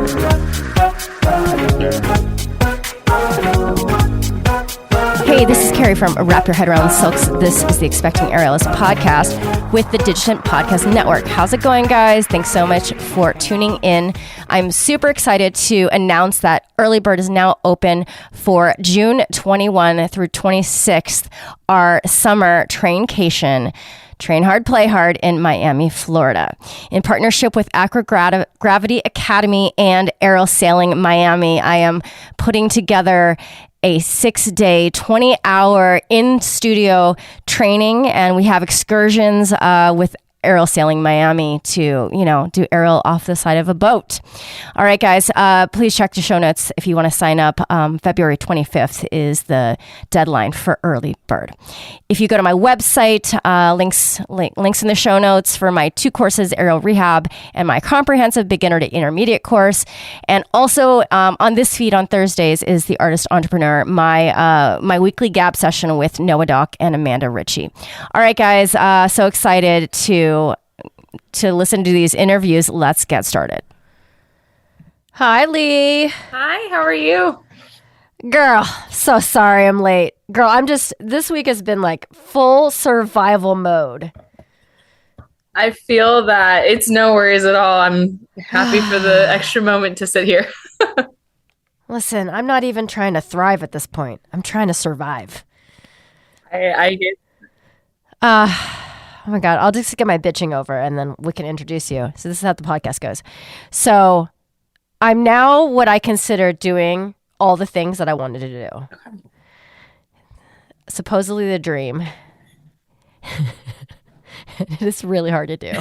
Hey, this is Carrie from Wrap Your Head Around Silks. This is the Expecting Aerialist podcast with the Digit Podcast Network. How's it going, guys? Thanks so much for tuning in. I'm super excited to announce that Early Bird is now open for June 21 through 26th, our summer traincation. Train Hard, Play Hard in Miami, Florida. In partnership with Gravity Academy and Aerial Sailing Miami, I am putting together a 6-day, 20-hour in-studio training, and we have excursions with Aerial Sailing Miami to, do aerial off the side of a boat. All right, guys, please check the show notes if you want to sign up. February 25th is the deadline for Early Bird. If you go to my website, links in the show notes for my 2 courses, Aerial Rehab and my comprehensive beginner to intermediate course. And also on this feed on Thursdays is The Artist Entrepreneur, my weekly gap session with Noah Doc and Amanda Ritchie. All right, guys, so excited to listen to these interviews. Let's get started. Hi, Lee. Hi, how are you? Girl, so sorry I'm late. Girl, this week has been like full survival mode. I feel that it's no worries at all. I'm happy for the extra moment to sit here. Listen, I'm not even trying to thrive at this point. I'm trying to survive. I get. Oh my God, I'll just get my bitching over and then we can introduce you. So this is how the podcast goes. So I'm now what I consider doing all the things that I wanted to do. Okay. Supposedly the dream. It is really hard to do.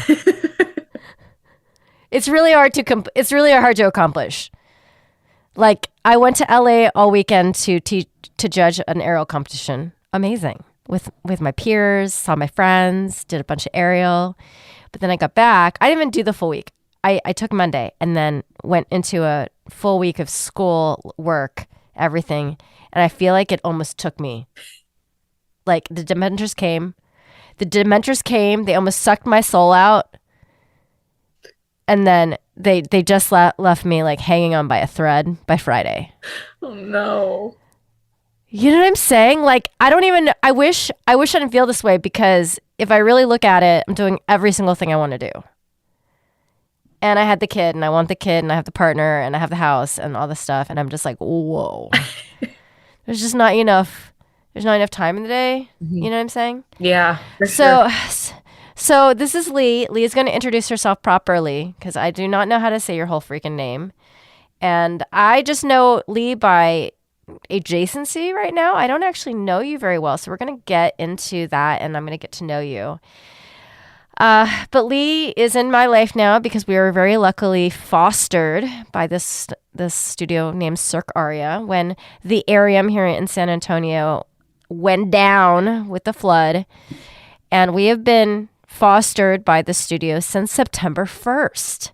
It's really hard to accomplish. Like, I went to LA all weekend to judge an aerial competition. Amazing. With my peers, saw my friends, did a bunch of aerial. But then I got back. I didn't even do the full week. I took Monday and then went into a full week of school, work, everything. And I feel like it almost took me. Like, the Dementors came. They almost sucked my soul out. And then they just left me like hanging on by a thread by Friday. Oh, no. You know what I'm saying? Like, I wish I didn't feel this way, because if I really look at it, I'm doing every single thing I want to do. And I had the kid, and I want the kid, and I have the partner, and I have the house, and all this stuff. And I'm just like, whoa. There's just not enough. There's not enough time in the day. Mm-hmm. You know what I'm saying? Yeah. So this is Lee. Lee is going to introduce herself properly, because I do not know how to say your whole freaking name. And I just know Lee by adjacency right now. I don't actually know you very well, so we're going to get into that, and I'm going to get to know you. But Lee is in my life now because we were very luckily fostered by this studio named Cirque Aria when the Arium here in San Antonio went down with the flood, and we have been fostered by the studio since September 1st.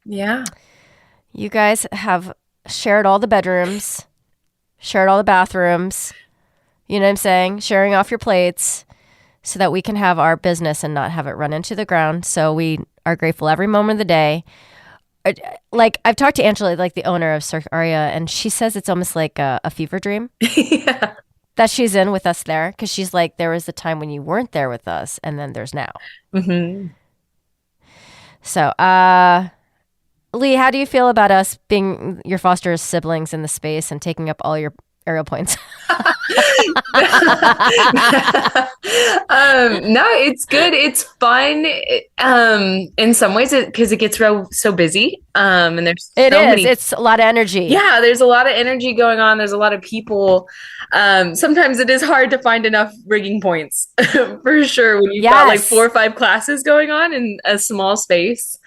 Yeah. You guys have shared all the bedrooms, shared all the bathrooms, you know what I'm saying? Sharing off your plates so that we can have our business and not have it run into the ground. So we are grateful every moment of the day. Like, I've talked to Angela, like the owner of Cirque Aria, and she says it's almost like a fever dream. Yeah. That she's in with us there, because she's like, there was a time when you weren't there with us, and then there's now. Mm-hmm. So, Lee, how do you feel about us being your foster siblings in the space and taking up all your aerial points? No, it's good. It's fun. In some ways, because it gets so busy. And there's it's a lot of energy. Yeah, there's a lot of energy going on. There's a lot of people. Sometimes it is hard to find enough rigging points for sure when you've got like 4 or 5 classes going on in a small space.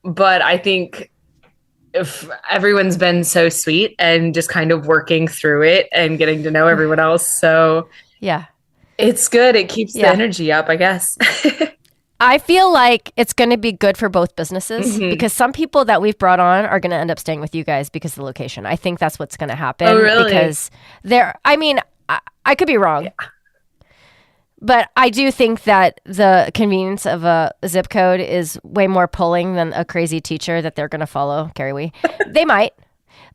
But I think if everyone's been so sweet and just kind of working through it and getting to know everyone else. So yeah, it's good. It keeps the energy up, I guess. I feel like it's going to be good for both businesses because some people that we've brought on are going to end up staying with you guys because of the location. I think that's what's going to happen. Oh, really? Because I could be wrong. Yeah. But I do think that the convenience of a zip code is way more pulling than a crazy teacher that they're going to follow, Carrie Wee. They might.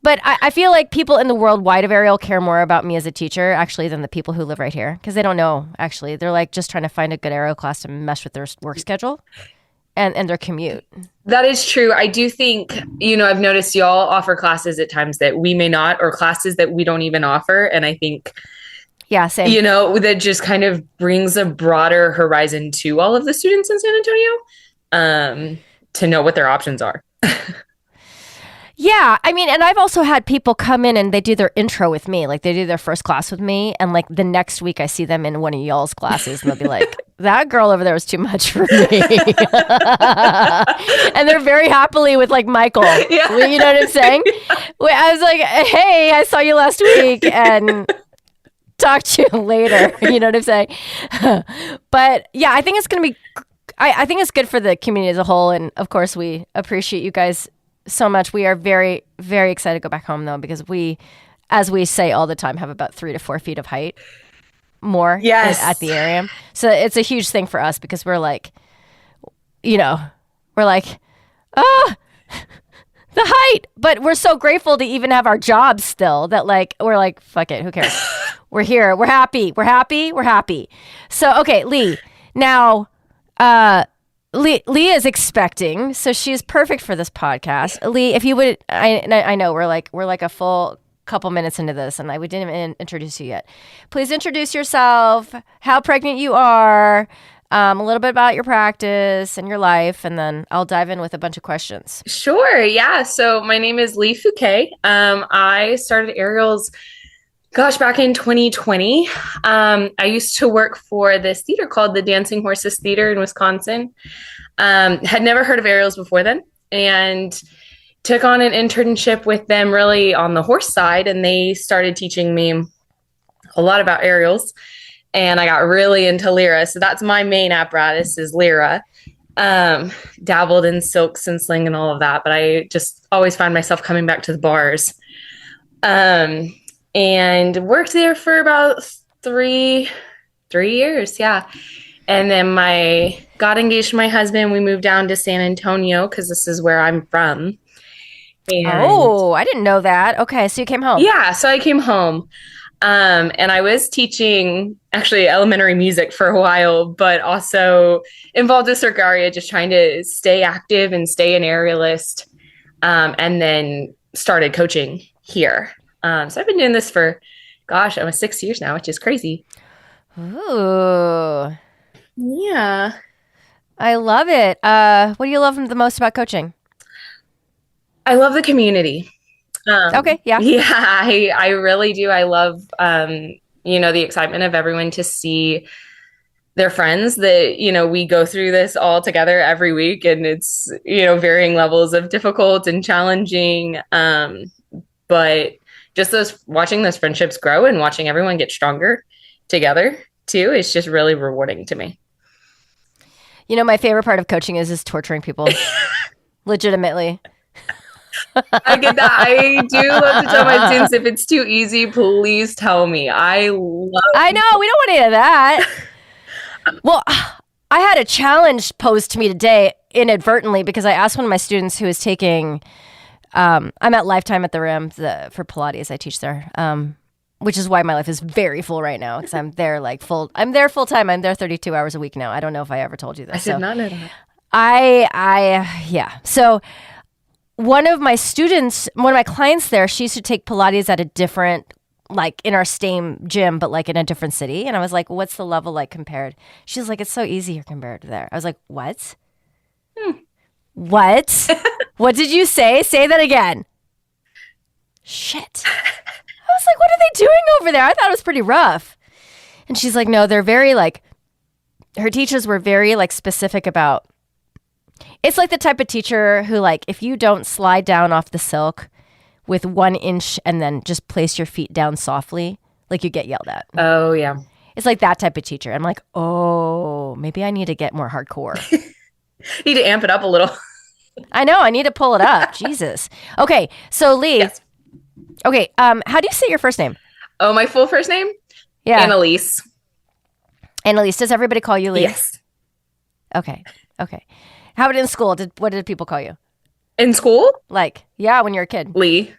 But I feel like people in the world wide of Ariel care more about me as a teacher, actually, than the people who live right here. Because they don't know, actually. They're like just trying to find a good Ariel class to mesh with their work schedule and their commute. That is true. I do think, I've noticed y'all offer classes at times that we may not, or classes that we don't even offer. And I think, yeah, same. That just kind of brings a broader horizon to all of the students in San Antonio to know what their options are. Yeah, I mean, and I've also had people come in and they do their intro with me, like they do their first class with me, and like the next week I see them in one of y'all's classes, and they'll be like, "That girl over there was too much for me," and they're very happily with like Michael. Yeah. You know what I'm saying? I was like, "Hey, I saw you last week," and talk to you later. You know what I'm saying? But yeah, I think it's gonna be. I think it's good for the community as a whole, and of course, we appreciate you guys so much. We are very, very excited to go back home though, because we, as we say all the time, have about 3 to 4 feet of height more at the area. So it's a huge thing for us because we're like, the height, but we're so grateful to even have our jobs still that like, we're like, fuck it. Who cares? We're here. We're happy. We're happy. We're happy. So, okay, Lee, now, Lee is expecting, so she's perfect for this podcast. Lee, if you would, I know we're like a full couple minutes into this, and we didn't even introduce you yet. Please introduce yourself, how pregnant you are, a little bit about your practice and your life, and then I'll dive in with a bunch of questions. Sure, yeah. So my name is Lee Fouquet. I started Ariel's back in 2020. I used to work for this theater called the Dancing Horses Theater in Wisconsin. Had never heard of Ariel's before then, and took on an internship with them really on the horse side. And they started teaching me a lot about Ariel's, and I got really into Lyra. So that's my main apparatus is Lyra. Dabbled in silks and sling and all of that, but I just always find myself coming back to the bars. And worked there for about three years. Yeah. And then got engaged to my husband. We moved down to San Antonio because this is where I'm from. And I didn't know that. Okay. So you came home. Yeah. So I came home. And I was teaching actually elementary music for a while, but also involved with Circaria, just trying to stay active and stay an aerialist. And then started coaching here. So I've been doing this for, almost 6 years now, which is crazy. Ooh. Yeah. I love it. What do you love the most about coaching? I love the community. Okay, yeah. Yeah, I really do. I love, the excitement of everyone to see their friends that, we go through this all together every week, and it's, varying levels of difficult and challenging. But just watching those friendships grow and watching everyone get stronger together too, is just really rewarding to me. My favorite part of coaching is torturing people. Legitimately. I get that. I do love to tell my students, if it's too easy, please tell me. I know. We don't want any of that. Well, I had a challenge posed to me today inadvertently because I asked one of my students who is taking, I'm at Lifetime at the Rim for Pilates. I teach there, which is why my life is very full right now because I'm there I'm there full time. I'm there 32 hours a week now. I don't know if I ever told you this. I did not know that. Yeah. So one of my clients there, she used to take Pilates at a different, like in our same gym, but like in a different city. And I was like, what's the level like compared? She's like, it's so easy here compared to there. I was like, what? What? What did you say? Say that again. Shit. I was like, what are they doing over there? I thought it was pretty rough. And she's like, no, they're very like, her teachers were very like specific about, it's like the type of teacher who like, if you don't slide down off the silk with 1 inch and then just place your feet down softly, like you get yelled at. Oh, yeah. It's like that type of teacher. I'm like, oh, maybe I need to get more hardcore. Need to amp it up a little. I know. I need to pull it up. Jesus. Okay. So Lee. Yes. Okay. How do you say your first name? Oh, my full first name? Yeah. Annellise. Annellise, does everybody call you Lee? Yes. Okay. How about in school? What did people call you? In school? Like, yeah, when you're a kid. Lee.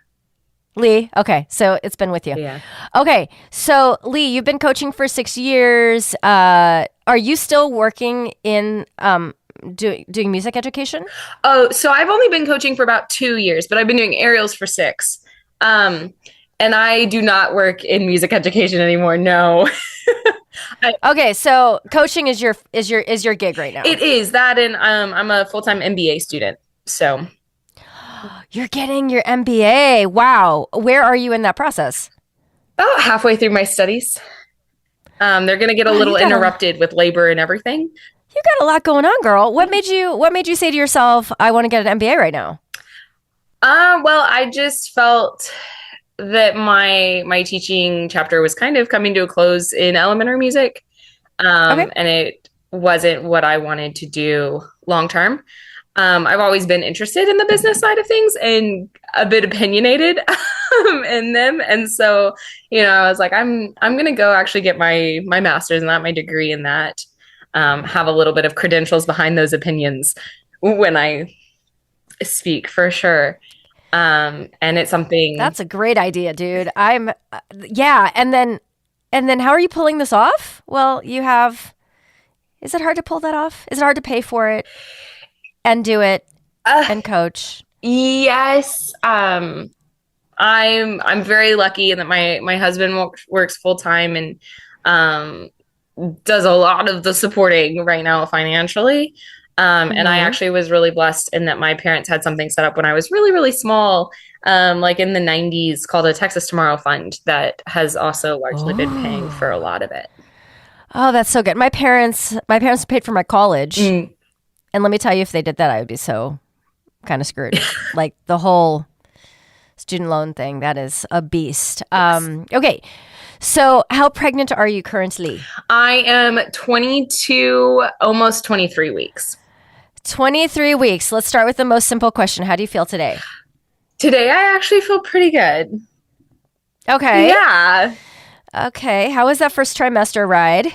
Okay. So it's been with you. Yeah. Okay. So Lee, you've been coaching for 6 years. Are you still working in doing music education? Oh, so I've only been coaching for about 2 years, but I've been doing aerials for 6. And I do not work in music education anymore. No. Okay, so coaching is your gig right now. It is that, and I'm a full-time MBA student. So you're getting your MBA. Wow. Where are you in that process? About halfway through my studies. They're going to get a little interrupted with labor and everything. You got a lot going on, girl. What made you say to yourself, I want to get an MBA right now? Well, I just felt that my teaching chapter was kind of coming to a close in elementary music. And it wasn't what I wanted to do long term. I've always been interested in the business side of things and a bit opinionated in them. And so, I was like, I'm going to go actually get my master's in that, my degree in that, have a little bit of credentials behind those opinions when I speak, for sure. And it's something that's a great idea, dude. Yeah. And then how are you pulling this off? Well, is it hard to pull that off? Is it hard to pay for it and do it and coach? Yes. I'm very lucky in that my husband works full time and, does a lot of the supporting right now financially. And I actually was really blessed in that my parents had something set up when I was really, really small, like in the 90s, called a Texas Tomorrow Fund that has also largely been paying for a lot of it. Oh, that's so good. My parents paid for my college. And let me tell you, if they did that, I would be so kind of screwed. Like the whole student loan thing, that is a beast. Yes. Okay. So how pregnant are you currently? I am 22, almost 23 weeks. 23 weeks. Let's start with the most simple question. How do you feel today? Today, I actually feel pretty good. Okay. Yeah. Okay. How was that first trimester ride?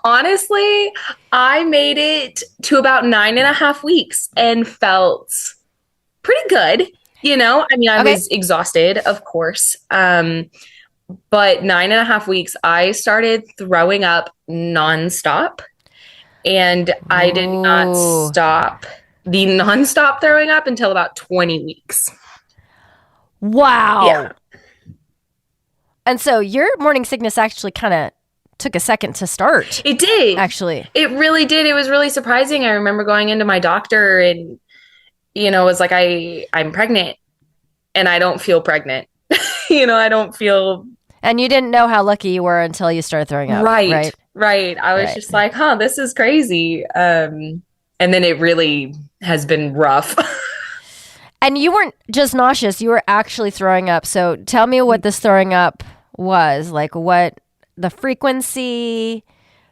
Honestly, I made it to about 9.5 weeks and felt pretty good. I was exhausted, of course. But 9.5 weeks, I started throwing up nonstop. And I did not stop the nonstop throwing up until about 20 weeks. Wow. Yeah. And so your morning sickness actually kind of took a second to start. It did. Actually. It really did. It was really surprising. I remember going into my doctor and it was like, I'm pregnant and I don't feel pregnant. I don't feel. And you didn't know how lucky you were until you started throwing up. Right. I was just like, this is crazy. And then it really has been rough. And you weren't just nauseous, you were actually throwing up. So tell me what this throwing up was. Like what the frequency,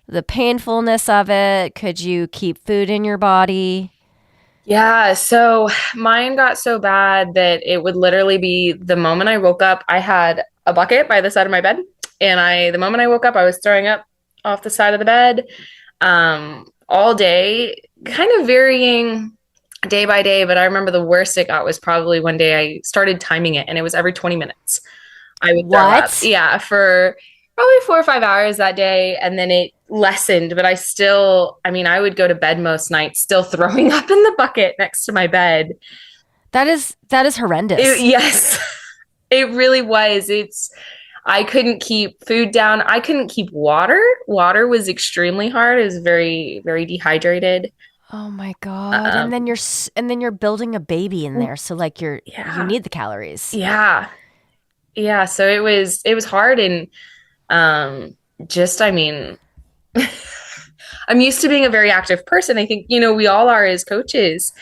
the painfulness of it. Could you keep food in your body? Yeah, so mine got so bad that it would literally be the moment I woke up, I had a bucket by the side of my bed. And the moment I woke up, I was throwing up off the side of the bed all day, kind of varying day by day. But I remember the worst it got was probably one day I started timing it and it was every 20 minutes. I would throw up. Yeah, for probably 4 or 5 hours that day. And then it lessened, but I would go to bed most nights still throwing up in the bucket next to my bed. That is horrendous. Yes, it really was. I couldn't keep food down. I couldn't keep water. Water was extremely hard. It was very, very dehydrated. Oh my God. And then you're building a baby in there. So like you need the calories. Yeah. Yeah. So it was hard. And I'm used to being a very active person. I think, we all are as coaches.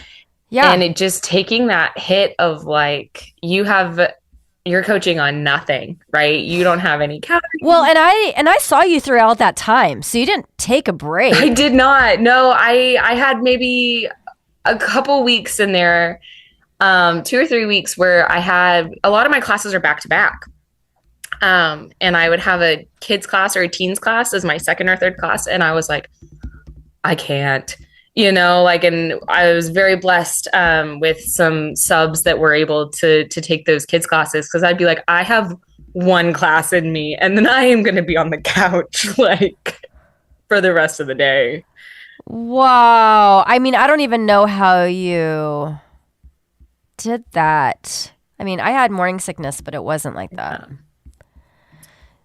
Yeah. And it just taking that hit of like, you're coaching on nothing, right? You don't have any calories. Well, and I saw you throughout that time. So you didn't take a break. I did not. No, I had maybe a couple weeks in there, 2 or 3 weeks where I had a lot of my classes are back to back. And I would have a kids class or a teens class as my second or third class. And I was like, I can't, like, and I was very blessed with some subs that were able to take those kids classes. Cause I'd be like, I have one class in me and then I am going to be on the couch like for the rest of the day. Wow. I mean, I don't even know how you did that. I mean, I had morning sickness, but it wasn't like that. Yeah.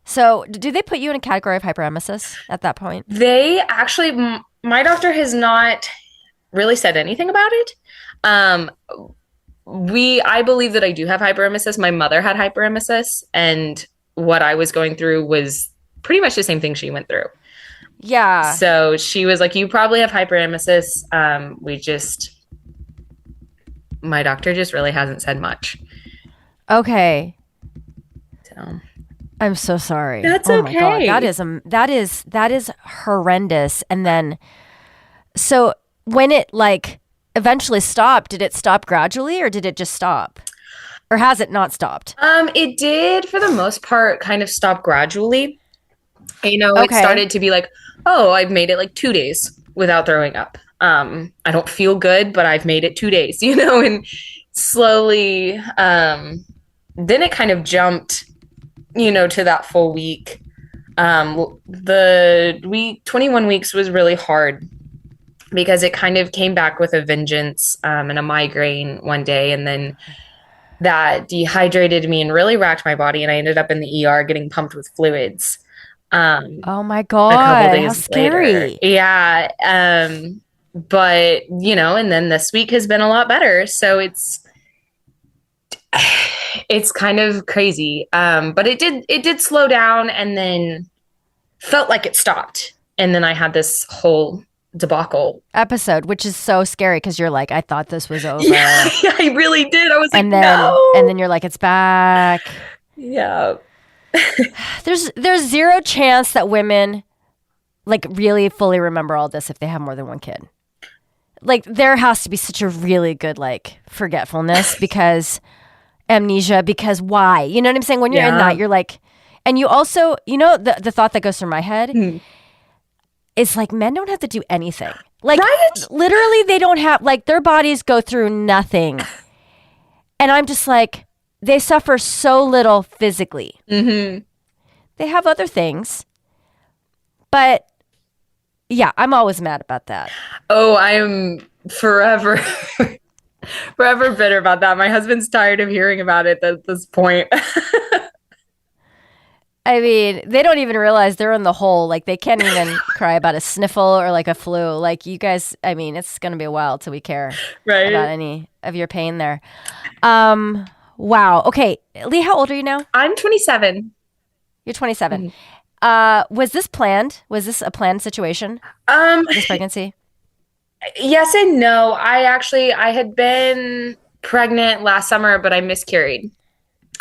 So do they put you in a category of hyperemesis at that point? They actually, my doctor has not really said anything about it. I believe that I do have hyperemesis. My mother had hyperemesis, and what I was going through was pretty much the same thing she went through. Yeah. So she was like, you probably have hyperemesis. My doctor just really hasn't said much. Okay. So I'm so sorry. That's okay. My God. That is horrendous. And then, so when it like eventually stopped, did it stop gradually or did it just stop? Or has it not stopped? It did for the most part kind of stop gradually. It started to be like, oh, I've made it like 2 days without throwing up. I don't feel good, but I've made it 2 days, and slowly, then it kind of jumped, to that full week. The 21 weeks was really hard because it kind of came back with a vengeance, and a migraine one day. And then that dehydrated me and really racked my body. And I ended up in the ER getting pumped with fluids. Oh my God. A couple days how scary. Later. Yeah. But, and then this week has been a lot better. So it's kind of crazy. But it did slow down and then felt like it stopped. And then I had this whole debacle episode, which is so scary because you're like, I thought this was over. Yeah, I really did. I was like, no. And then you're like, it's back. Yeah. There's zero chance that women like really fully remember all this if they have more than one kid. Like there has to be such a really good like forgetfulness because amnesia, because why? You know what I'm saying? When you're in that, you're like, and you also, the thought that goes through my head is like men don't have to do anything. Like literally they don't have, like their bodies go through nothing. And I'm just like, they suffer so little physically. Mm-hmm. They have other things. But yeah, I'm always mad about that. Oh, I am forever bitter about that. My husband's tired of hearing about it at this point. I mean, they don't even realize they're in the hole. Like, they can't even cry about a sniffle or like a flu. Like, you guys, I mean, it's going to be a while till we care about any of your pain there. Wow. Okay. Lee, how old are you now? I'm 27. You're 27. Mm-hmm. Was this planned? Was this a planned situation? This pregnancy? Yes and no. I had been pregnant last summer, but I miscarried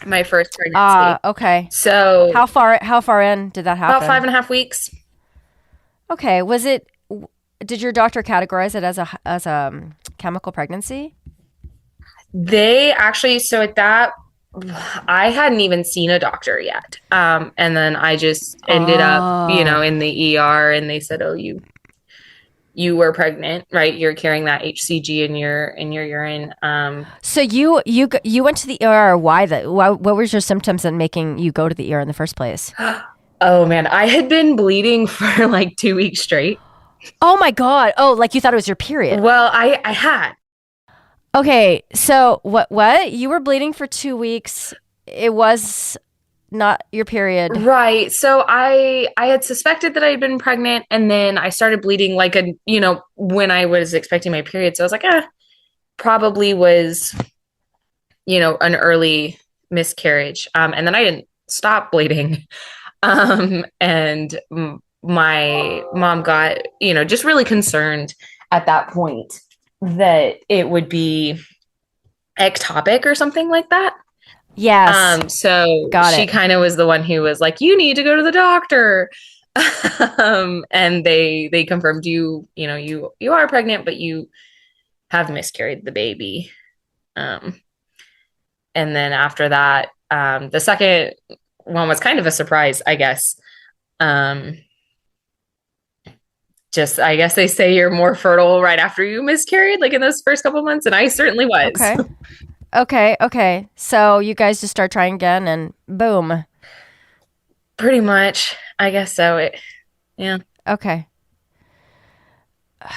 my first pregnancy. Okay. So how far in did that happen? About 5.5 weeks. Okay. Did your doctor categorize it as a chemical pregnancy? They actually, so at that, I hadn't even seen a doctor yet. And then I just ended up, in the ER, and they said, oh, you were pregnant, right? You're carrying that HCG in your urine. So you went to the ER. Why? What was your symptoms that making you go to the ER in the first place? Oh man, I had been bleeding for like 2 weeks straight. Oh my God. Oh, like you thought it was your period. Well, I had. Okay, so what? You were bleeding for 2 weeks. It was not your period. Right. So I had suspected that I had been pregnant, and then I started bleeding like when I was expecting my period. So I was like, probably was, an early miscarriage. And then I didn't stop bleeding. And my mom got, just really concerned at that point that it would be ectopic or something like that. Yes. So she kind of was the one who was like, you need to go to the doctor. And they confirmed you are pregnant, but you have miscarried the baby. And then after that, the second well, was kind of a surprise, I guess. Um, just, I guess they say you're more fertile right after you miscarried, like in those first couple months, and I certainly was. Okay. Okay. So you guys just start trying again and boom. Pretty much. I guess so. Yeah. Okay. Oh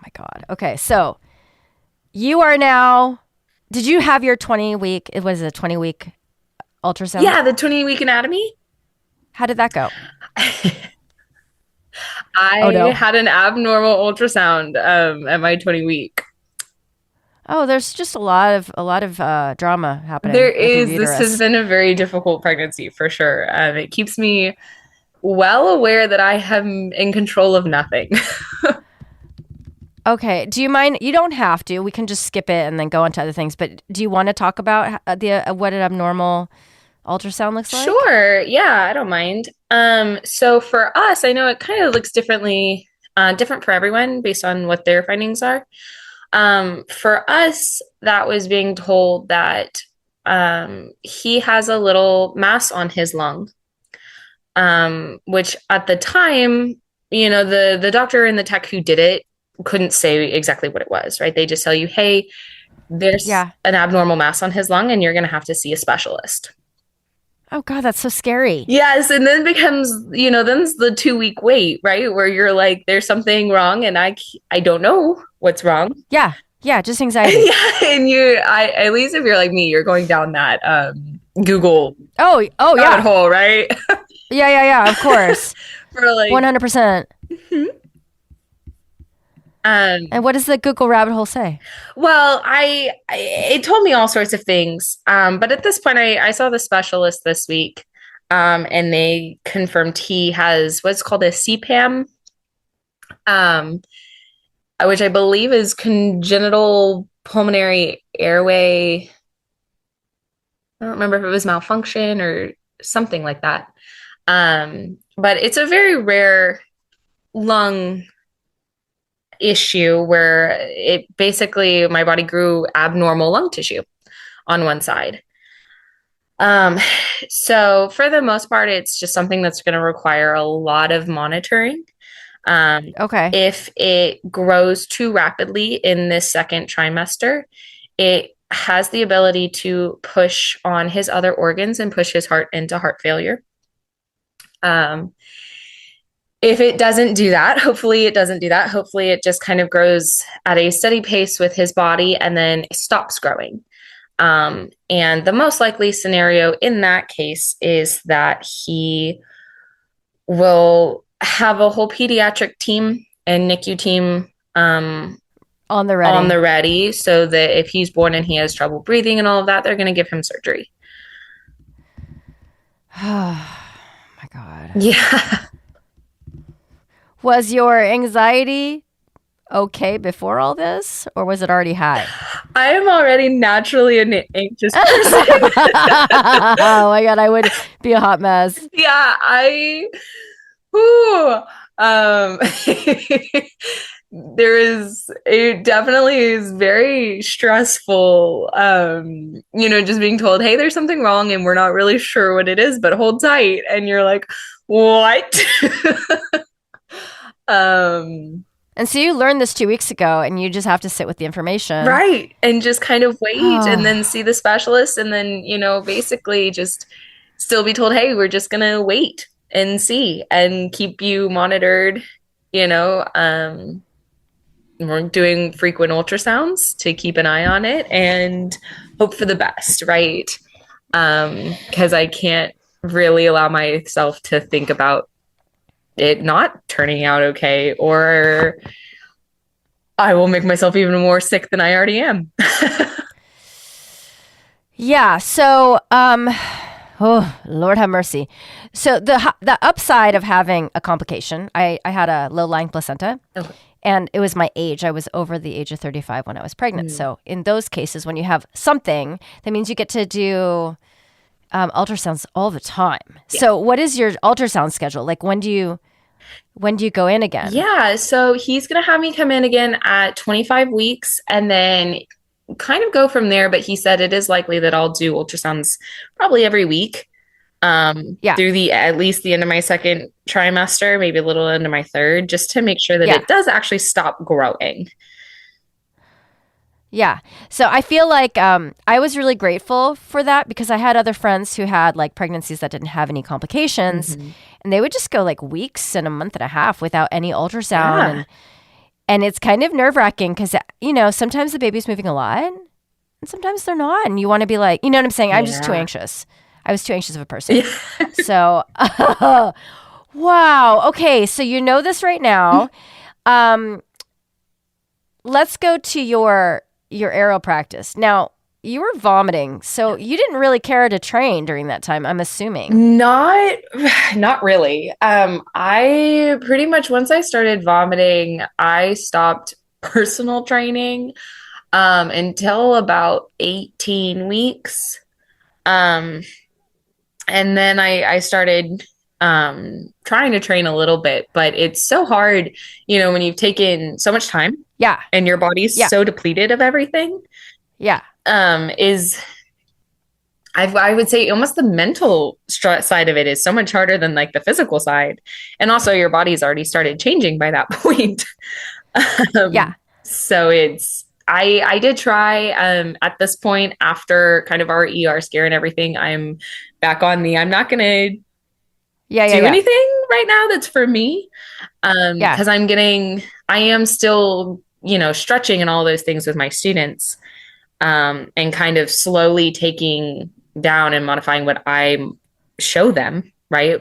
my God. Okay. So you are now, did you have your 20-week, it was a 20-week ultrasound? Yeah, the 20-week anatomy. How did that go? I had an abnormal ultrasound at my 20-week. Oh, there's just a lot of drama happening. There is. This has been a very difficult pregnancy for sure. It keeps me well aware that I am in control of nothing. Okay. Do you mind? You don't have to. We can just skip it and then go on to other things. But do you want to talk about what an abnormal ultrasound looks like? Sure. Yeah, I don't mind. So for us, I know it kind of looks different for everyone based on what their findings are. For us, that was being told that he has a little mass on his lung, which at the time, the doctor and the tech who did it couldn't say exactly what it was, right? They just tell you, hey, there's an abnormal mass on his lung and you're going to have to see a specialist. Oh God, that's so scary. Yes. And then becomes, then's the 2-week wait, right? Where you're like, there's something wrong and I don't know what's wrong. Yeah. Yeah. Just anxiety. Yeah. And at least if you're like me, you're going down that Google rabbit hole, right? Yeah. Of course. For like 100%. Mm-hmm. And what does the Google rabbit hole say? Well, it told me all sorts of things. But at this point, I saw the specialist this week, and they confirmed he has what's called a CPAM, which I believe is congenital pulmonary airway. I don't remember if it was malfunction or something like that. But it's a very rare lung issue where it basically my body grew abnormal lung tissue on one side. So for the most part, it's just something that's going to require a lot of monitoring. Okay. If it grows too rapidly in this second trimester, it has the ability to push on his other organs and push his heart into heart failure. If it doesn't do that, hopefully it doesn't do that. Hopefully it just kind of grows at a steady pace with his body and then stops growing. And the most likely scenario in that case is that he will have a whole pediatric team and NICU team on the ready so that if he's born and he has trouble breathing and all of that, they're going to give him surgery. Oh my God. Yeah. Was your anxiety okay before all this, or was it already high? I am already naturally an anxious person. Oh my God, I would be a hot mess. Yeah, it definitely is very stressful, just being told, hey, there's something wrong and we're not really sure what it is, but hold tight. And you're like, what? And so you learned this 2 weeks ago and you just have to sit with the information. Right. And just kind of wait and then see the specialist and then, basically just still be told, hey, we're just going to wait and see and keep you monitored. We're doing frequent ultrasounds to keep an eye on it and hope for the best. Right. Because I can't really allow myself to think about it not turning out okay, or I will make myself even more sick than I already am. Yeah. So, oh, Lord have mercy. So the upside of having a complication, I had a low-lying placenta. Okay. And it was my age. I was over the age of 35 when I was pregnant. So in those cases, when you have something, that means you get to do ultrasounds all the time. Yeah. So what is your ultrasound schedule? Like when do you go in again? Yeah. So he's going to have me come in again at 25 weeks and then kind of go from there. But he said it is likely that I'll do ultrasounds probably every week. through at least the end of my second trimester, maybe a little into my third, just to make sure that it does actually stop growing. Yeah. So I feel like I was really grateful for that because I had other friends who had like pregnancies that didn't have any complications, and they would just go like weeks and a month and a half without any ultrasound. And it's kind of nerve-wracking because, you know, sometimes the baby's moving a lot and sometimes they're not. And you want to be like, you know what I'm saying? I'm just too anxious. I was too anxious of a person. So, wow. Okay. So you know this right now. Let's go to your aerial practice. Now, you were vomiting, so you didn't really care to train during that time, I'm assuming. Not really. I pretty much, once I started vomiting, I stopped personal training until about 18 weeks. And then I started trying to train a little bit, but it's so hard, you know, when you've taken so much time. Yeah. And your body's so depleted of everything. Yeah. I would say almost the mental side of it is so much harder than like the physical side. And also your body's already started changing by that point. So I did try, at this point after kind of our ER scare and everything, I'm back on I'm not going to do anything right now that's for me. Cause I am still, you know, stretching and all those things with my students, and kind of slowly taking down and modifying what I show them. Right.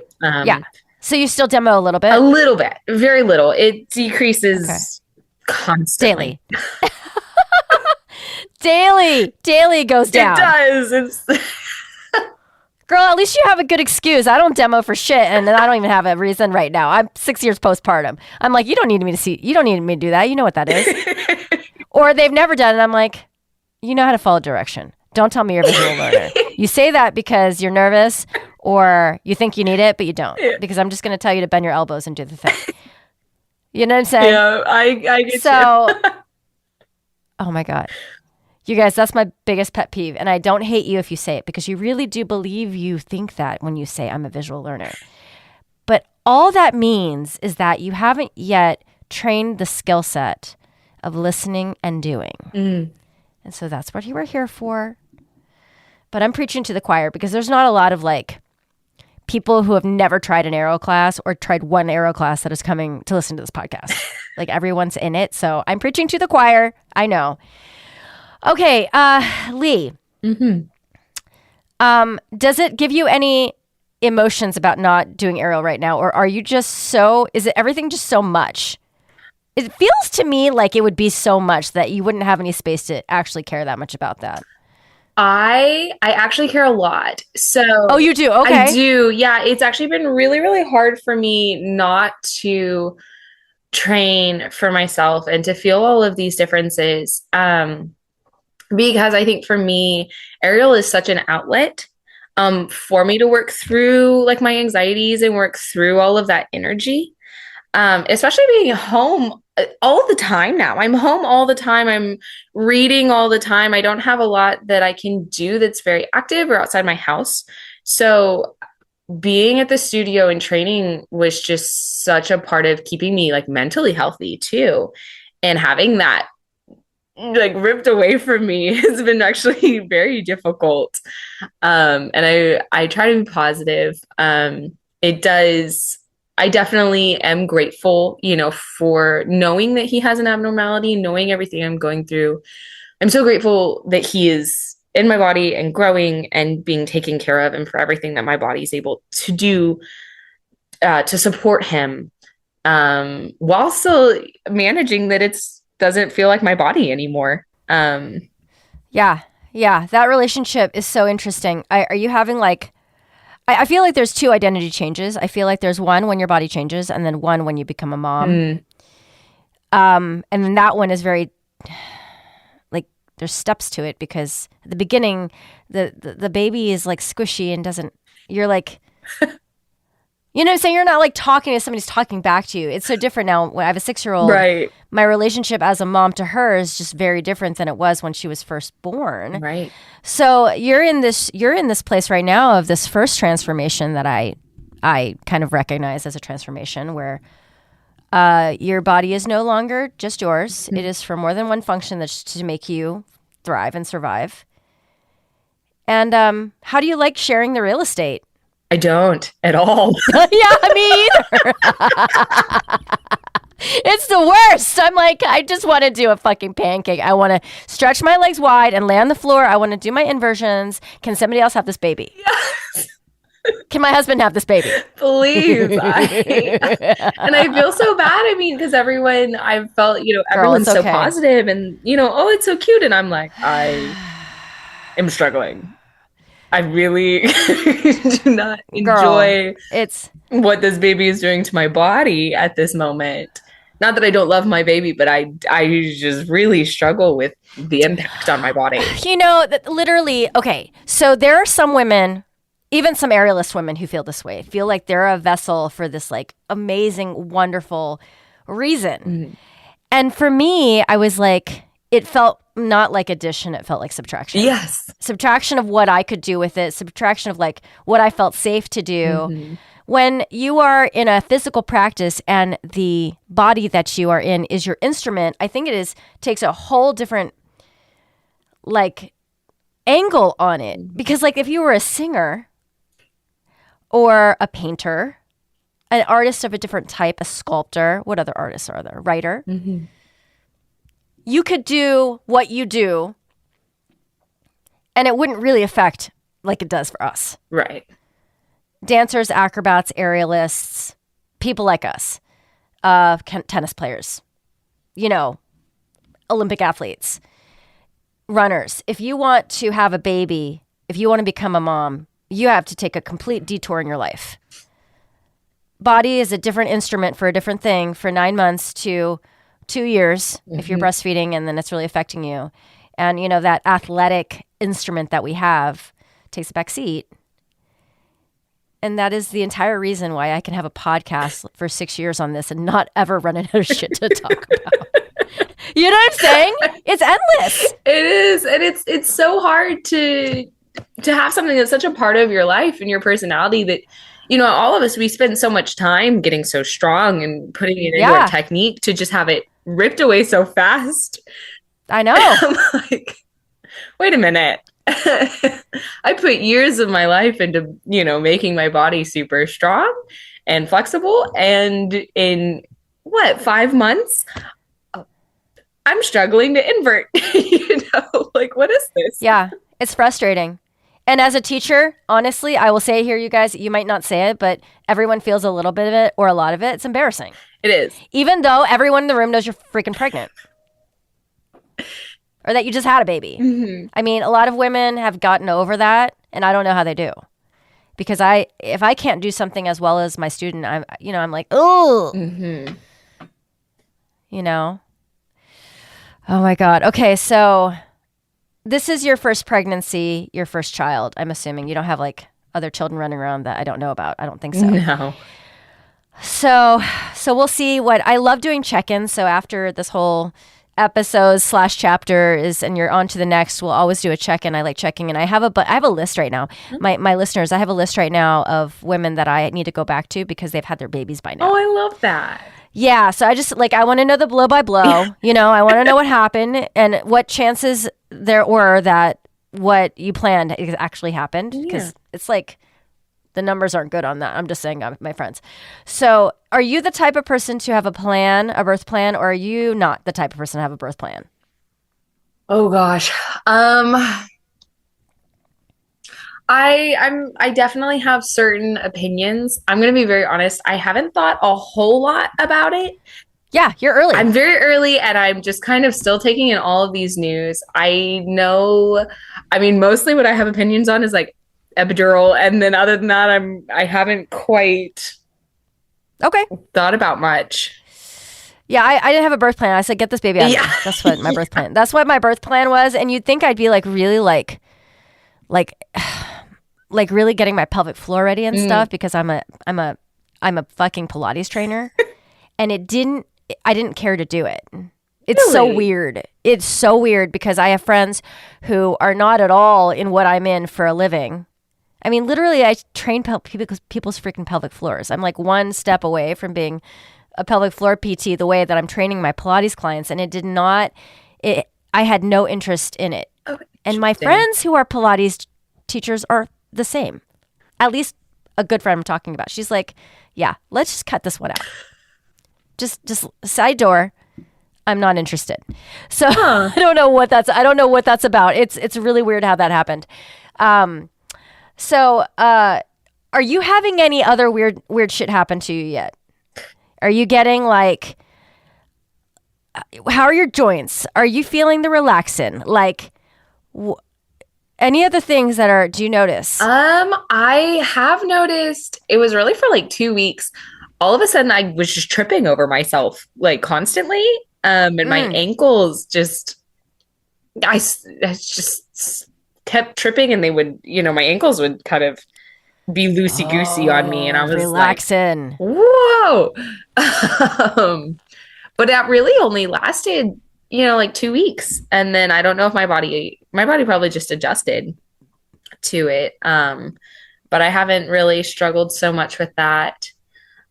So you still demo a little bit? A little bit, very little. It decreases constantly. Daily goes down. It does. Girl, at least you have a good excuse. I don't demo for shit, and I don't even have a reason right now. I'm 6 years postpartum. I'm like, you don't need me to do that. You know what that is. Or they've never done it. I'm like, you know how to follow direction. Don't tell me you're a visual learner. You say that because you're nervous or you think you need it, but you don't. Because I'm just going to tell you to bend your elbows and do the thing. You know what I'm saying? Yeah, I get so. Oh my God. You guys, that's my biggest pet peeve. And I don't hate you if you say it because you really do believe you think that when you say I'm a visual learner. But all that means is that you haven't yet trained the skill set of listening and doing. And so that's what you were here for. But I'm preaching to the choir because there's not a lot of like people who have never tried an aero class or tried one aero class that is coming to listen to this podcast. Like everyone's in it. So I'm preaching to the choir. I know. Okay, Lee. Does it give you any emotions about not doing aerial right now? Or are you just is it everything just so much? It feels to me like it would be so much that you wouldn't have any space to actually care that much about that. I actually care a lot. So Oh, you do? Okay. I do. Yeah, it's actually been really, really hard for me not to train for myself and to feel all of these differences. Because I think for me, aerial is such an outlet for me to work through like my anxieties and work through all of that energy. Especially being home all the time now. I'm home all the time. I'm reading all the time. I don't have a lot that I can do that's very active or outside my house. So being at the studio and training was just such a part of keeping me like mentally healthy too. And having that like ripped away from me has been actually very difficult. And I try to be positive. I definitely am grateful, you know, for knowing that he has an abnormality, knowing everything I'm going through. I'm so grateful that he is in my body and growing and being taken care of, and for everything that my body is able to do to support him, while still managing that doesn't feel like my body anymore. Yeah. That relationship is so interesting. Are you having like, I feel like there's two identity changes. I feel like there's one when your body changes and then one when you become a mom. And then that one is very, like, there's steps to it because at the beginning, the baby is like squishy and you're like, you know what I'm saying? You're not like talking to somebody's talking back to you. It's so different now. When I have a 6-year-old, right. my relationship as a mom to her is just very different than it was when she was first born. Right. So you're in this place right now of this first transformation that I kind of recognize as a transformation where your body is no longer just yours. It is for more than one function that's to make you thrive and survive. And how do you like sharing the real estate? I don't at all. Yeah, me either. It's the worst. I'm like, I just want to do a fucking pancake. I want to stretch my legs wide and lay on the floor. I want to do my inversions. Can somebody else have this baby? Yes. Can my husband have this baby? Please. And I feel so bad. I mean, because everyone, I've felt, everyone's so positive and, oh, it's so cute. And I'm like, I am struggling. I really do not enjoy what this baby is doing to my body at this moment. Not that I don't love my baby, but I just really struggle with the impact on my body. Literally, okay. So there are some women, even some aerialist women who feel this way, feel like they're a vessel for this like amazing, wonderful reason. Mm-hmm. And for me, I was like, it felt not like addition, it felt like subtraction. Yes. Subtraction of what I could do with it, subtraction of like what I felt safe to do. Mm-hmm. When you are in a physical practice and the body that you are in is your instrument, I think takes a whole different like angle on it. Because like if you were a singer or a painter, an artist of a different type, a sculptor, what other artists are there? Writer. Mm-hmm. You could do what you do and it wouldn't really affect like it does for us. Right. Dancers, acrobats, aerialists, people like us, tennis players, Olympic athletes, runners. If you want to have a baby, if you want to become a mom, you have to take a complete detour in your life. Body is a different instrument for a different thing for 9 months to 2 years if you're breastfeeding and then it's really affecting you. And, that athletic instrument that we have takes a back seat. And that is the entire reason why I can have a podcast for 6 years on this and not ever run out of shit to talk about. You know what I'm saying? It's endless. It is. And it's so hard to have something that's such a part of your life and your personality that, all of us, we spend so much time getting so strong and putting it into our technique to just have it ripped away so fast. I know. I'm like, wait a minute. I put years of my life into, making my body super strong and flexible. And in 5 months, I'm struggling to invert, like, what is this? Yeah, it's frustrating. And as a teacher, honestly, I will say here, you guys, you might not say it, but everyone feels a little bit of it or a lot of it. It's embarrassing. It is. Even though everyone in the room knows you're freaking pregnant. Or that you just had a baby. Mm-hmm. I mean, a lot of women have gotten over that, and I don't know how they do. Because if I can't do something as well as my student, I'm like, oh, Oh my God. Okay, so this is your first pregnancy, your first child. I'm assuming you don't have like other children running around that I don't know about. I don't think so. No. So we'll see I love doing check-ins. So after this whole episode / chapter is, and you're on to the next, we'll always do a check-in. I like checking in. I have a list right now. My listeners, I have a list right now of women that I need to go back to because they've had their babies by now. Oh, I love that. Yeah. So I just I want to know the blow by blow, I want to know what happened and what chances there were that what you planned actually happened. Because it's like, the numbers aren't good on that. I'm just saying, my friends. So are you the type of person to have a birth plan, or are you not the type of person to have a birth plan? Oh gosh. I definitely have certain opinions. I'm going to be very honest. I haven't thought a whole lot about it. Yeah, you're early. I'm very early, and I'm just kind of still taking in all of these news. Mostly what I have opinions on is like epidural, and then other than that, I haven't quite thought about much. Yeah, I didn't have a birth plan. I said, get this baby out of me. That's what my birth plan. That's what my birth plan was. And you'd think I'd be like really like really getting my pelvic floor ready and stuff because I'm a fucking Pilates trainer. And it didn't I didn't care to do it. It's really? So weird. It's so weird because I have friends who are not at all in what I'm in for a living. I mean, literally, I train people's freaking pelvic floors. I'm like one step away from being a pelvic floor PT the way that I'm training my Pilates clients. And I had no interest in it. Oh, and my friends who are Pilates teachers are the same. At least a good friend I'm talking about. She's like, yeah, let's just cut this one out. Just side door. I'm not interested. So I don't know what that's about. It's really weird how that happened. So are you having any other weird shit happen to you yet? Are you getting like, how are your joints? Are you feeling the relaxin? Like any other things do you notice? I have noticed it was really for like 2 weeks. All of a sudden I was just tripping over myself like constantly. And my ankles I just kept tripping and they would, my ankles would kind of be loosey-goosey on me. And I was relaxing. Like, whoa. But that really only lasted, like 2 weeks. And then I don't know if my body probably just adjusted to it. But I haven't really struggled so much with that.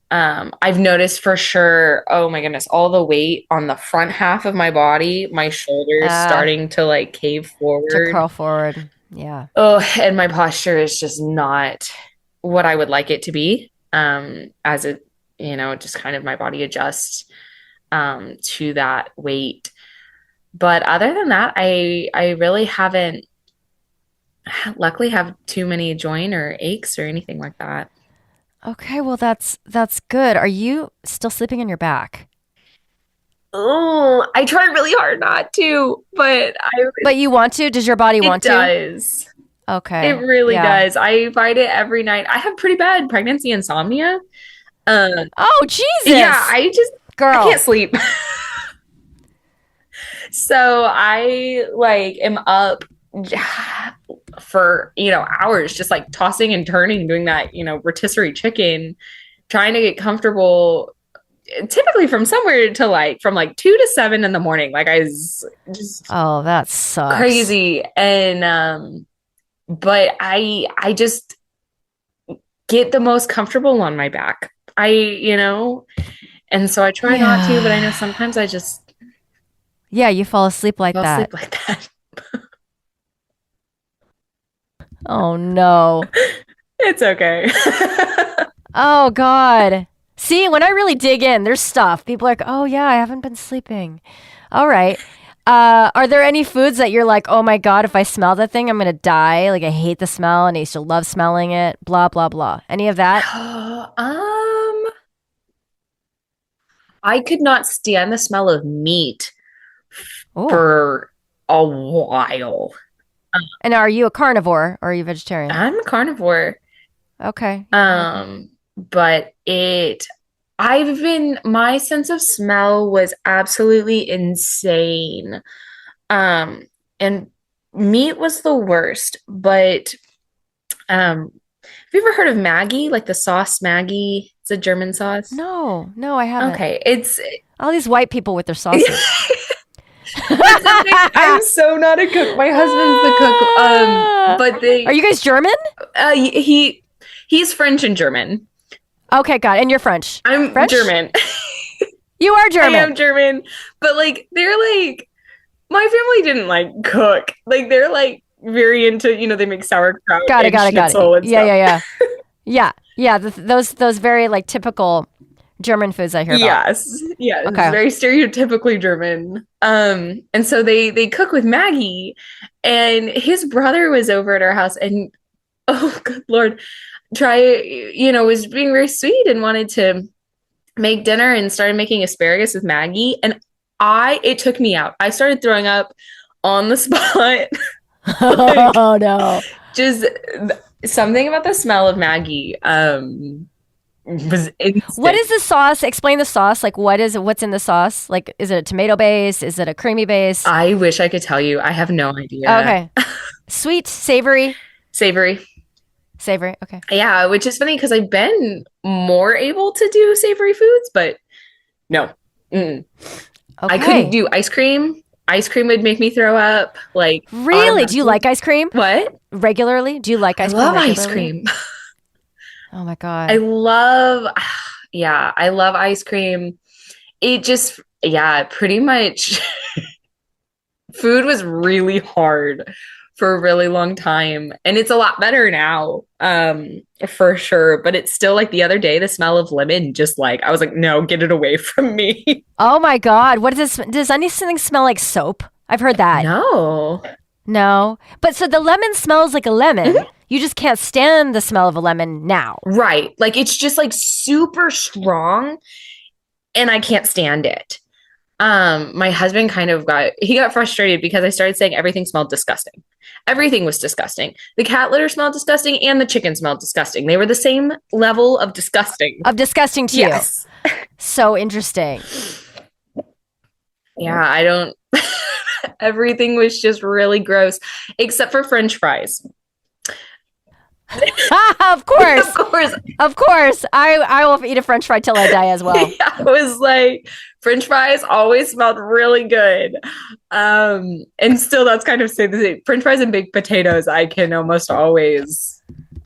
I've noticed for sure, oh my goodness, all the weight on the front half of my body, my shoulders starting to like cave forward. To curl forward. Yeah. Oh, and my posture is just not what I would like it to be. As it, just kind of my body adjusts to that weight. But other than that, I really haven't luckily have too many joint or aches or anything like that. Okay, well that's good. Are you still sleeping on your back? Oh, I try really hard not to, but you want to? Does your body want to? It does. Okay. It really does. I fight it every night. I have pretty bad pregnancy insomnia. Oh, Jesus. Yeah, I can't sleep. So I am up for, hours, just like tossing and turning, doing that, rotisserie chicken, trying to get comfortable, typically from somewhere to from 2 to 7 in the morning. Like I was just, oh, that sucks. Crazy. And, but I just get the most comfortable on my back. And so I try not to, but I know sometimes I just. Yeah. You fall asleep like that. Oh no. It's okay. Oh God. See, when I really dig in, there's stuff. People are like, oh yeah, I haven't been sleeping. All right. Are there any foods that you're like, oh my God, if I smell that thing, I'm going to die. Like I hate the smell and I used to love smelling it, blah, blah, blah. Any of that? I could not stand the smell of meat for a while. And are you a carnivore or are you vegetarian? I'm a carnivore. Okay. But my sense of smell was absolutely insane. And meat was the worst, but, have you ever heard of Maggi? Like the sauce Maggi? It's a German sauce. No, I haven't. Okay. It's all these white people with their sauces. I'm so not a cook. My husband's the cook. But are you guys German? He's French and German. Okay, got it. And you're French. I'm French? German. You are German. I am German. But they're my family didn't cook. They're very into, they make sauerkraut. Got it. And stuff. Yeah. Those very typical German foods I hear about. Yes. Yeah. Okay. It's very stereotypically German. And so they cook with Maggi, and his brother was over at our house, and oh good Lord, was being very sweet and wanted to make dinner and started making asparagus with Maggi, and it took me out. I started throwing up on the spot. Oh no. Just something about the smell of Maggi. Was instant. What is the sauce? Explain the sauce. What's in the sauce? Is it a tomato base? Is it a creamy base? I wish I could tell you. I have no idea. Okay. Sweet, savory. Savory. Okay. Yeah, which is funny because I've been more able to do savory foods, but no, Okay. I Okay. couldn't do ice cream. Ice cream would make me throw up. Like, really? Do you like ice cream? What? Regularly? Do you like ice cream? I love regularly? ice cream. Oh my God. I love ice cream. It just, pretty much food was really hard for a really long time. And it's a lot better now, for sure. But it's still like the other day, the smell of lemon, just like, I was like, no, get it away from me. Oh my God. What is this? Does anything smell like soap? I've heard that. No. But so the lemon smells like a lemon. Mm-hmm. You just can't stand the smell of a lemon now. Right. Like it's just like super strong and I can't stand it. My husband got frustrated because I started saying everything smelled disgusting. Everything was disgusting. The cat litter smelled disgusting and the chicken smelled disgusting. They were the same level of disgusting. Of disgusting to you. So interesting. Yeah, I don't everything was just really gross except for French fries. Of course. I will eat a French fry till I die as well. Yeah, I was like, French fries always smelled really good. And still that's kind of the same. French fries and baked potatoes, I can almost always.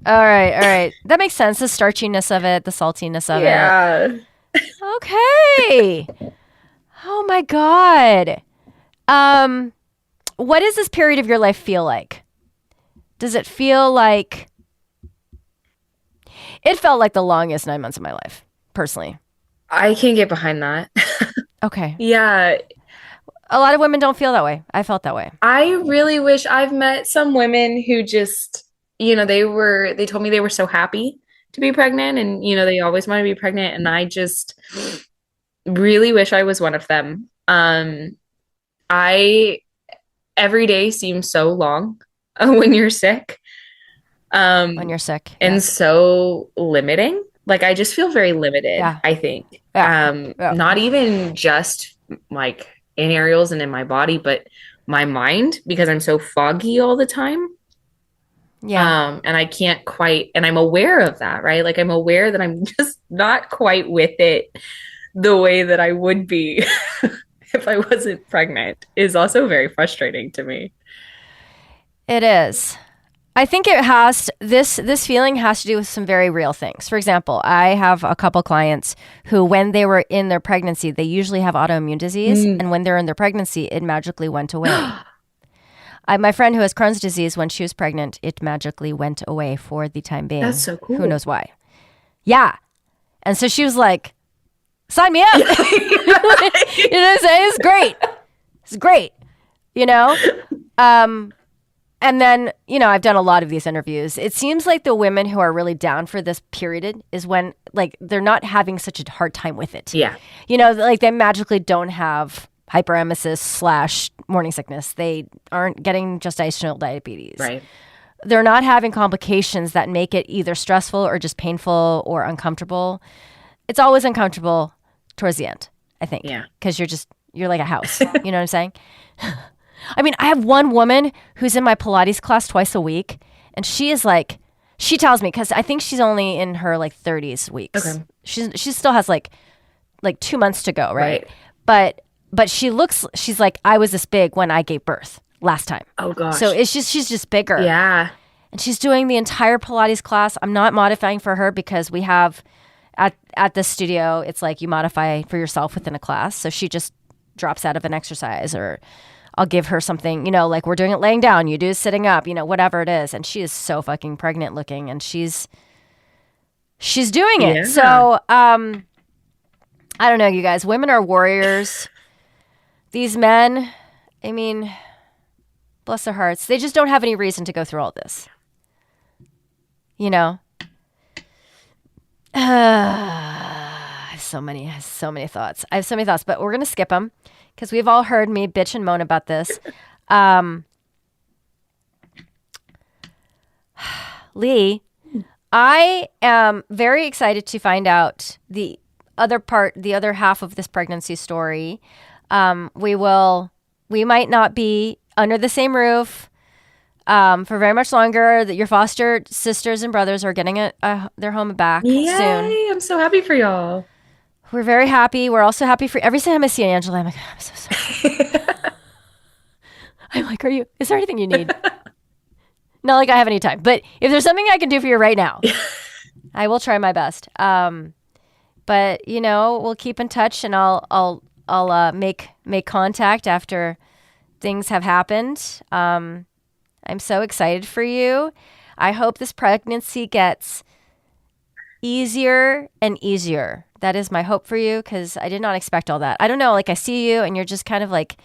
All right. That makes sense. The starchiness of it, the saltiness of it. Yeah. Okay. Oh my God. What does this period of your life feel like? Does it feel like... It felt like the longest 9 months of my life, personally. I can get behind that. Okay. Yeah. A lot of women don't feel that way. I felt that way. I really wish I've met some women who just, they told me they were so happy to be pregnant and, they always want to be pregnant. And I just really wish I was one of them. Every day seems so long when you're sick. And so limiting. Like I just feel very limited. I think not even just like in areas and in my body, but my mind, because I'm so foggy all the time. And I can't quite, and I'm aware of that, right? Like I'm aware that I'm just not quite with it the way that I would be if I wasn't pregnant is also very frustrating to me. It is. I think this feeling has to do with some very real things. For example, I have a couple clients who, when they were in their pregnancy, they usually have autoimmune disease. And when they're in their pregnancy, it magically went away. My friend who has Crohn's disease, when she was pregnant, it magically went away for the time being. That's so cool. Who knows why? Yeah. And so she was like, sign me up. You know what I'm saying? It's great. It's great. And then, I've done a lot of these interviews. It seems like the women who are really down for this period is when, like, they're not having such a hard time with it. Yeah. Like they magically don't have hyperemesis / morning sickness. They aren't getting gestational diabetes. Right. They're not having complications that make it either stressful or just painful or uncomfortable. It's always uncomfortable towards the end, I think. Yeah. Because you're like a house. You know what I'm saying? I mean, I have one woman who's in my Pilates class twice a week, and she is like, she tells me, because I think she's only in her like 30s weeks. Okay. She still has like 2 months to go, right? But she's like, I was this big when I gave birth last time. Oh gosh. So she's just bigger. Yeah. And she's doing the entire Pilates class. I'm not modifying for her because we have at the studio, it's like you modify for yourself within a class. So she just drops out of an exercise, or I'll give her something, like we're doing it laying down, you do sitting up, whatever it is. And she is so fucking pregnant looking, and she's doing it. Yeah. So, I don't know, you guys, women are warriors. These men, I mean, bless their hearts, they just don't have any reason to go through all this. I have so many thoughts. But we're going to skip them because we've all heard me bitch and moan about this. Lee, I am very excited to find out the other half of this pregnancy story. We might not be under the same roof for very much longer. That your foster sisters and brothers are getting their home back soon. I'm so happy for y'all. We're very happy. We're also happy for every time I see Angela, I'm like, I'm so sorry. I'm like, is there anything you need? Not like I have any time, but if there's something I can do for you right now, I will try my best. But we'll keep in touch, and I'll make contact after things have happened. I'm so excited for you. I hope this pregnancy gets easier and easier. That is my hope for you, because I did not expect all that. I don't know, like I see you and you're just kind of like,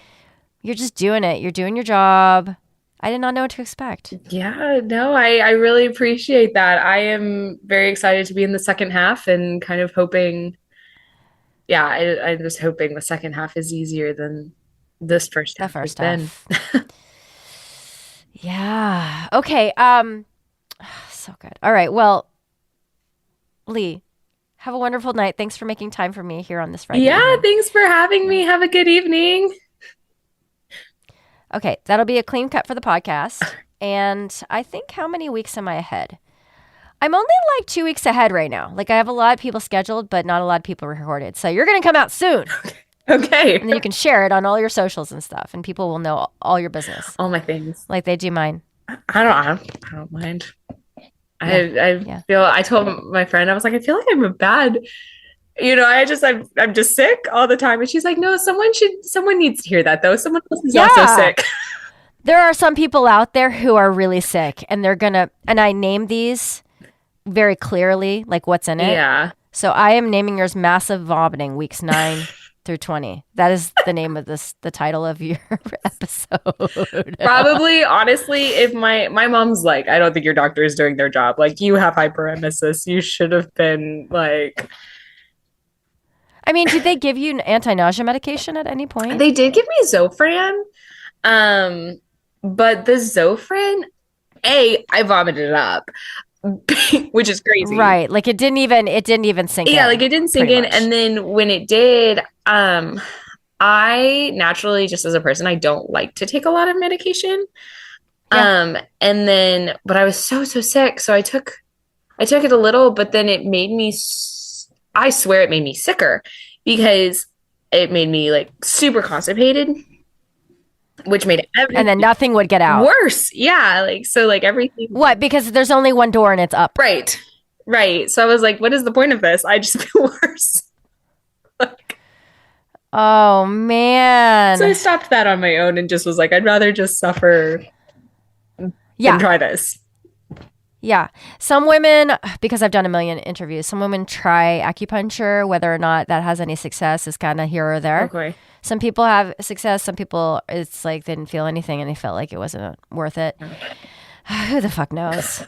you're just doing it. You're doing your job. I did not know what to expect. Yeah, no, I really appreciate that. I am very excited to be in the second half and kind of hoping, I'm just hoping the second half is easier than this first half has been. Yeah. Okay. So good. All right. Well, Lee, have a wonderful night. Thanks for making time for me here on this Friday. Yeah, evening. Thanks for having me. Have a good evening. Okay, that'll be a clean cut for the podcast. And I think, how many weeks am I ahead? I'm only like 2 weeks ahead right now. Like, I have a lot of people scheduled, but not a lot of people recorded. So you're going to come out soon. Okay. And then you can share it on all your socials and stuff, and people will know all your business. All my things. Like they do mine. I don't mind. I told my friend, I was like, I feel like I'm a bad, I'm just sick all the time. And she's like, no, someone needs to hear that though. Someone else is also sick. There are some people out there who are really sick, and and I name these very clearly, like what's in it. Yeah. So I am naming yours massive vomiting, weeks 9 through 20. That is the name of the title of your episode. Probably, honestly, if my mom's like, I don't think your doctor is doing their job. Like, you have hyperemesis. You should have been like... I mean, did they give you anti-nausea medication at any point? They did give me Zofran. But the Zofran, I vomited it up. Which is crazy. Right. Like it didn't even sink in. Yeah, like it didn't sink in. And then when it did, I naturally, just as a person, I don't like to take a lot of medication. Yeah. But I was so sick. So I took it a little, but then it made me, I swear it made me sicker, because it made me like super constipated, which made everything, and then nothing would get out. Worse. Yeah. Like, so like everything. What? Because there's only one door and it's up. Right. So I was like, what is the point of this? I just feel worse. Like, oh man. So I stopped that on my own and just was like, I'd rather just suffer than try this. Yeah. Some women, because I've done a million interviews, some women try acupuncture. Whether or not that has any success is kind of here or there. Okay. Some people have success. Some people, it's like they didn't feel anything and they felt like it wasn't worth it. Who the fuck knows?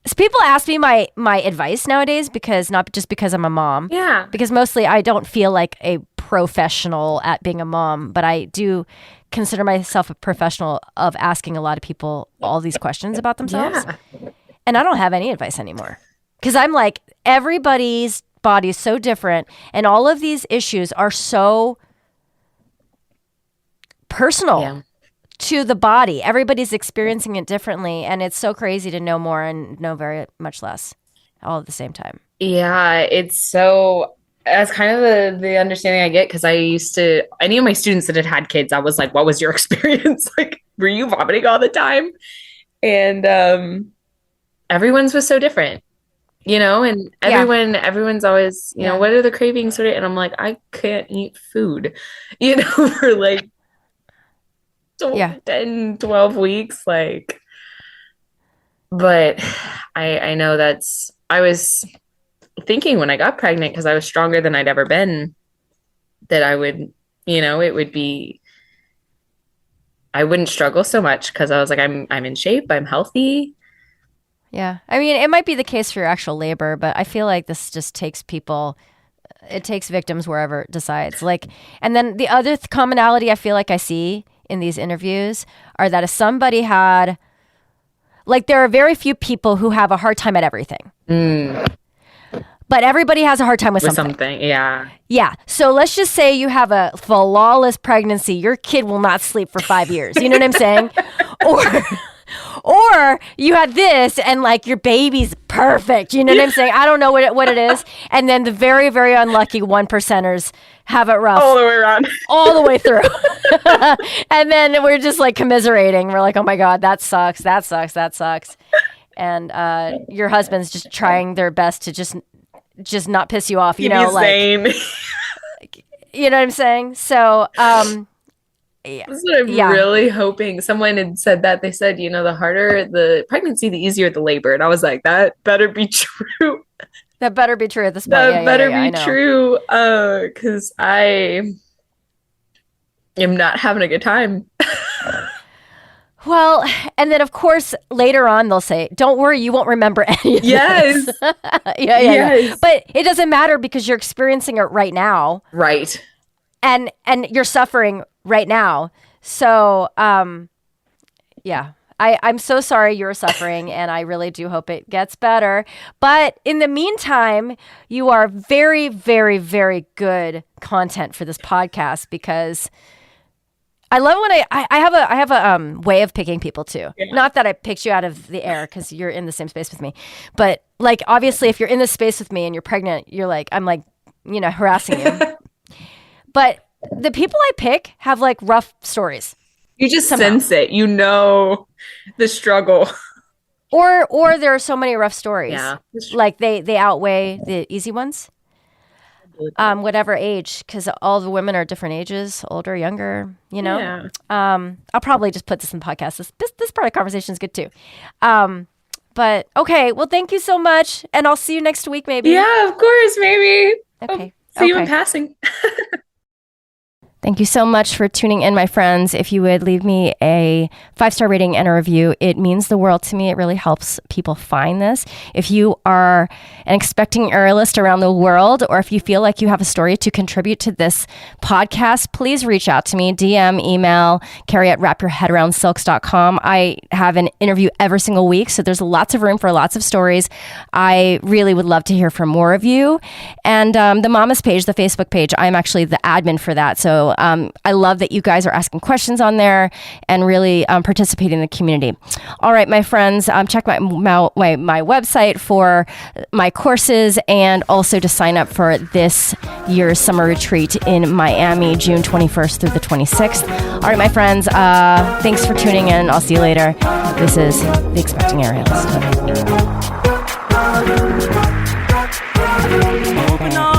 So people ask me my advice nowadays, because not just because I'm a mom. Yeah. Because mostly I don't feel like a professional at being a mom, but I do consider myself a professional of asking a lot of people all these questions about themselves. Yeah. And I don't have any advice anymore, because I'm like, everybody's body is so different, and all of these issues are so personal to the body. Everybody's experiencing it differently, and it's so crazy to know more and know very much less all at the same time. Yeah, that's kind of the understanding I get, because any of my students that had kids, I was like, what was your experience? Like, were you vomiting all the time? And everyone's was so different, and everyone's always, what are the cravings sort of? And I'm like, I can't eat food, for like 10, 12 weeks. Like, but I know I was thinking when I got pregnant, because I was stronger than I'd ever been, that I would, I wouldn't struggle so much, because I was like, I'm in shape, I'm healthy. Yeah. I mean, it might be the case for your actual labor, but I feel like this just takes it takes victims wherever it decides. Like, and then the other commonality I feel like I see in these interviews are that if somebody had, like, there are very few people who have a hard time at everything. But everybody has a hard time with something. Yeah. Yeah. So let's just say you have a flawless pregnancy. Your kid will not sleep for 5 years. You know what I'm saying? Or you had this and like your baby's perfect. You know what I'm saying? I don't know what it is. And then the very, very unlucky 1%ers have it rough. All the way around. All the way through. And then we're just like commiserating. We're like, oh my God, that sucks. That sucks. That sucks. And your husband's just trying their best to just not piss you off. You know, like, you know what I'm saying? So, yeah. That's what I'm really hoping. Someone had said that. They said, the harder the pregnancy, the easier the labor. And I was like, that better be true. That better be true at this point. That better be true. Because I am not having a good time. Well, and then of course later on they'll say, "Don't worry, you won't remember any of yes. this." Yeah. But it doesn't matter because you're experiencing it right now. Right. And you're suffering right now. So, yeah. I'm so sorry you're suffering, and I really do hope it gets better. But in the meantime, you are very, very, very good content for this podcast because I love when I have a way of picking people too. Yeah. Not that I picked you out of the air because you're in the same space with me, but like obviously if you're in this space with me and you're pregnant, I'm like, harassing you. But the people I pick have like rough stories. You just sense it, the struggle. Or there are so many rough stories. Yeah. Like they outweigh the easy ones. Whatever age, because all the women are different ages, older, younger, Yeah. I'll probably just put this in the podcast. This part of the conversation is good too. But okay, well, thank you so much. And I'll see you next week, maybe. Yeah, of course, maybe. Okay. See you in passing. Thank you so much for tuning in, my friends. If you would leave me a 5-star rating and a review, it means the world to me. It really helps people find this. If you are an expecting aerialist around the world, or if you feel like you have a story to contribute to this podcast, please reach out to me, DM, email, Carrie@wrapyourheadaroundsilks.com. I have an interview every single week, so there's lots of room for lots of stories. I really would love to hear from more of you. And the Mamas page, the Facebook page, I'm actually the admin for that. So I love that you guys are asking questions on there and really participating in the community. All right, my friends, check my website for my courses and also to sign up for this year's summer retreat in Miami, June 21st through the 26th. All right, my friends, thanks for tuning in. I'll see you later. This is The Expecting Aerialist. Open up.